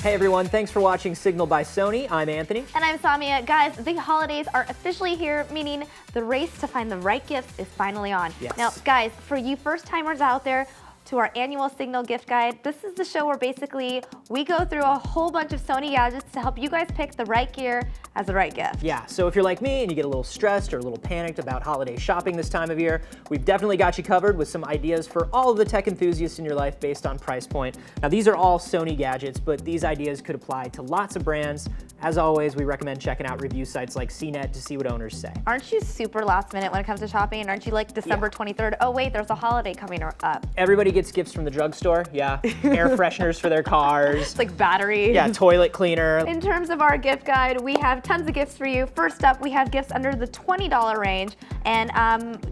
Hey everyone, thanks for watching Signal by Sony. I'm Anthony. And I'm Samia. Guys, the holidays are officially here, meaning the race to find the right gifts is finally on. Yes. Now, guys, for you first-timers out there, to our annual Signal gift guide. This is the show where basically we go through a whole bunch of Sony gadgets to help you guys pick the right gear as the right gift. Yeah, so if you're like me and you get a little stressed or a little panicked about holiday shopping this time of year, we've definitely got you covered with some ideas for all of the tech enthusiasts in your life based on price point. Now these are all Sony gadgets, but these ideas could apply to lots of brands. As always, we recommend checking out review sites like CNET to see what owners say. Aren't you super last minute when it comes to shopping? And aren't you like December 23rd? Oh wait, there's a holiday coming up. Everybody gets gifts from the drugstore, yeah. Air fresheners for their cars. It's like batteries. Yeah, toilet cleaner. In terms of our gift guide, we have tons of gifts for you. First up, we have gifts under the $20 range. And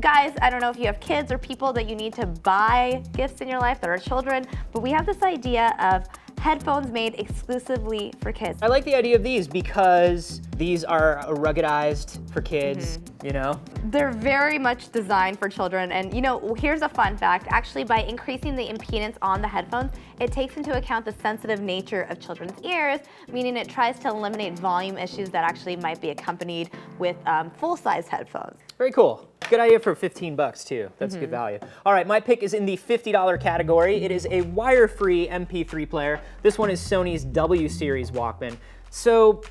guys, I don't know if you have kids or people that you need to buy gifts in your life that are children, but we have this idea of headphones made exclusively for kids. I like the idea of these because these are ruggedized for kids, you know? They're very much designed for children, and you know, here's a fun fact. Actually, by increasing the impedance on the headphones, it takes into account the sensitive nature of children's ears, meaning it tries to eliminate volume issues that actually might be accompanied with full-size headphones. Very cool. Good idea for 15 bucks too. That's good value. All right, my pick is in the $50 category. It is a wire-free MP3 player. This one is Sony's W Series Walkman. So,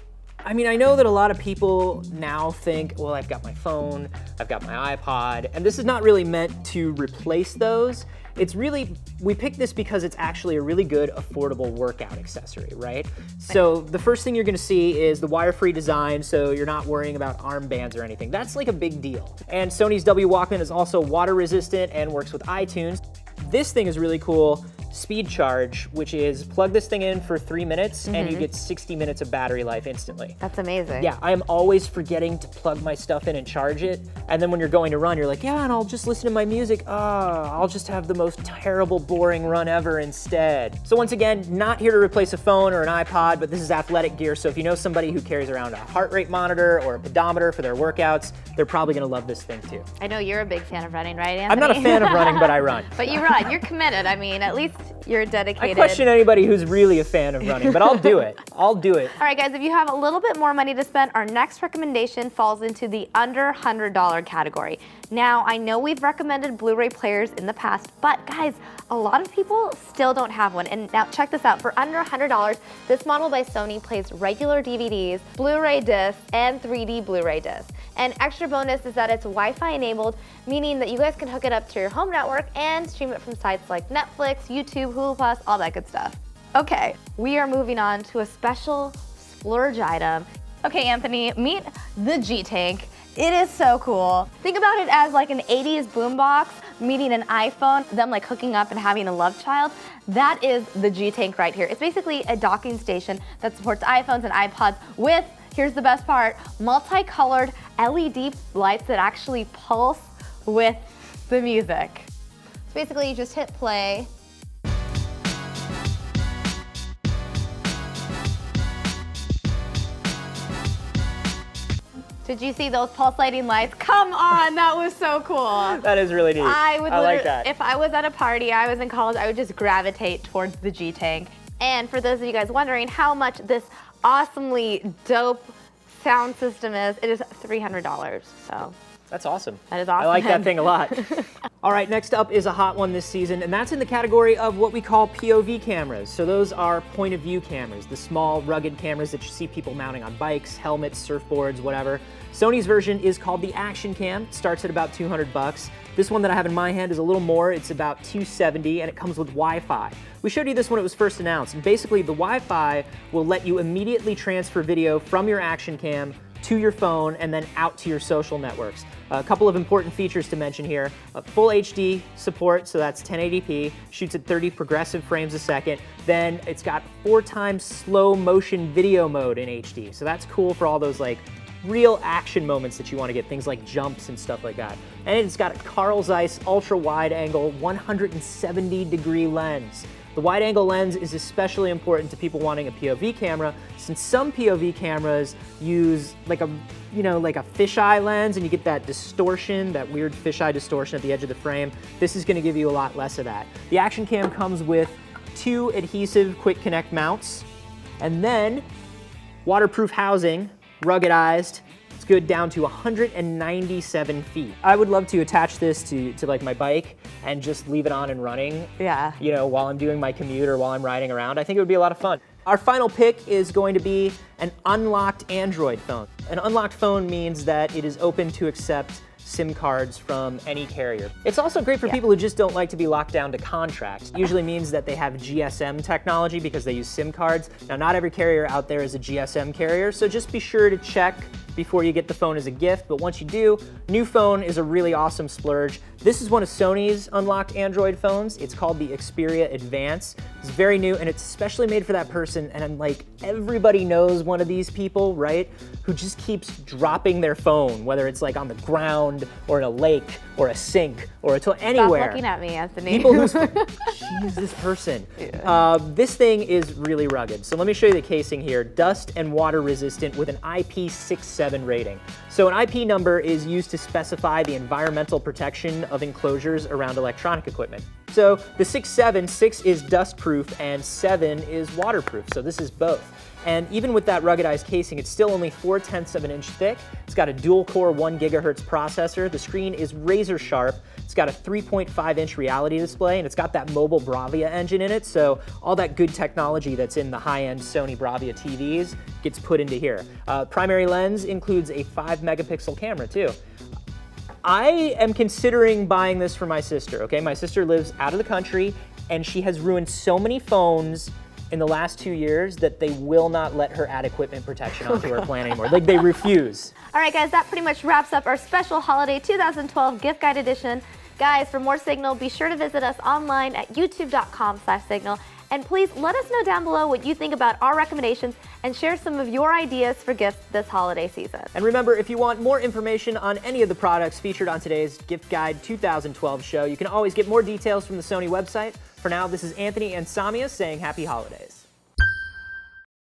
I mean, I know that a lot of people now think, well, I've got my phone, I've got my iPod, and this is not really meant to replace those. It's really, we picked this because it's actually a really good, affordable workout accessory, right? So the first thing you're gonna see is the wire-free design, so you're not worrying about armbands or anything. That's like a big deal. And Sony's W Walkman is also water resistant and works with iTunes. This thing is really cool. Speed charge, which is plug this thing in for 3 minutes and you get 60 minutes of battery life instantly. That's amazing. Yeah, I am always forgetting to plug my stuff in and charge it. And then when you're going to run, you're like, yeah, and I'll just listen to my music. I'll just have the most terrible, boring run ever instead. So once again, not here to replace a phone or an iPod, but this is athletic gear. So if you know somebody who carries around a heart rate monitor or a pedometer for their workouts, they're probably gonna love this thing too. I know you're a big fan of running, right, Anthony? I'm not a fan of running, but I run. But you run, you're committed. I mean, at least you're dedicated. I question anybody who's really a fan of running, but I'll do it. I'll do it. All right, guys, if you have a little bit more money to spend, our next recommendation falls into the under $100 category. Now, I know we've recommended Blu-ray players in the past, but guys, a lot of people still don't have one. And now check this out, for under $100, this model by Sony plays regular DVDs, Blu-ray discs, and 3D Blu-ray discs. And extra bonus is that it's Wi-Fi enabled, meaning that you guys can hook it up to your home network and stream it from sites like Netflix, YouTube, Hulu Plus, all that good stuff. Okay, we are moving on to a special splurge item. Okay, Anthony, meet the G-Tank. It is so cool. Think about it as like an 80s boombox meeting an iPhone, them like hooking up and having a love child. That is the G-Tank right here. It's basically a docking station that supports iPhones and iPods with, here's the best part, multicolored LED lights that actually pulse with the music. So basically you just hit play. Did you see those pulsating lights? Come on, that was so cool. That is really neat. I like that. If I was at a party, I was in college, I would just gravitate towards the G-Tank. And for those of you guys wondering how much this awesomely dope sound system is, it is $300, so. That's awesome. That is awesome. I like that thing a lot. All right, next up is a hot one this season, and that's in the category of what we call POV cameras. So those are point of view cameras, the small, rugged cameras that you see people mounting on bikes, helmets, surfboards, whatever. Sony's version is called the Action Cam. It starts at about 200 bucks. This one that I have in my hand is a little more. It's about 270, and it comes with Wi-Fi. We showed you this when it was first announced, and basically the Wi-Fi will let you immediately transfer video from your Action Cam to your phone and then out to your social networks. A couple of important features to mention here. Full HD support, so that's 1080p, shoots at 30 progressive frames a second. Then it's got 4 times slow motion video mode in HD. So that's cool for all those like real action moments that you want to get, things like jumps and stuff like that. And it's got a Carl Zeiss ultra wide angle 170-degree lens. The wide-angle lens is especially important to people wanting a POV camera, since some POV cameras use like a fisheye lens, and you get that distortion, that weird fisheye distortion at the edge of the frame. This is going to give you a lot less of that. The Action Cam comes with 2 adhesive quick connect mounts, And then waterproof housing, ruggedized. It's good down to 197 feet. I would love to attach this to like my bike and just leave it on and running. Yeah. You know, while I'm doing my commute or while I'm riding around. I think it would be a lot of fun. Our final pick is going to be an unlocked Android phone. An unlocked phone means that it is open to accept SIM cards from any carrier. It's also great for people who just don't like to be locked down to contracts. It usually means that they have GSM technology because they use SIM cards. Now, not every carrier out there is a GSM carrier, so just be sure to check before you get the phone as a gift, but once you do, new phone is a really awesome splurge. This is one of Sony's unlocked Android phones. It's called the Xperia Advance. It's very new and it's especially made for that person, and I'm like, everybody knows one of these people, right? Who just keeps dropping their phone, whether it's like on the ground or in a lake or a sink or anywhere. Stop looking at me, Anthony. People who, she's this person. Yeah. This thing is really rugged. So let me show you the casing here. Dust and water resistant with an IP67 rating. So an IP number is used to specify the environmental protection of enclosures around electronic equipment. So the 6.7, 6 is dust proof and 7 is waterproof. So this is both. And even with that ruggedized casing, it's still only 0.4 of an inch thick. It's got a dual core 1 gigahertz processor. The screen is razor sharp. It's got a 3.5-inch reality display, and it's got that mobile Bravia engine in it. So all that good technology that's in the high-end Sony Bravia TVs gets put into here. Primary lens includes a 5-megapixel camera too. I am considering buying this for my sister, okay? My sister lives out of the country, and she has ruined so many phones in the last 2 years that they will not let her add equipment protection onto her plan anymore. Like, they refuse. All right, guys, that pretty much wraps up our special holiday 2012 gift guide edition. Guys, for more Signal, be sure to visit us online at youtube.com/signal. And please let us know down below what you think about our recommendations and share some of your ideas for gifts this holiday season. And remember, if you want more information on any of the products featured on today's Gift Guide 2012 show, you can always get more details from the Sony website. For now, this is Anthony and Samia saying happy holidays.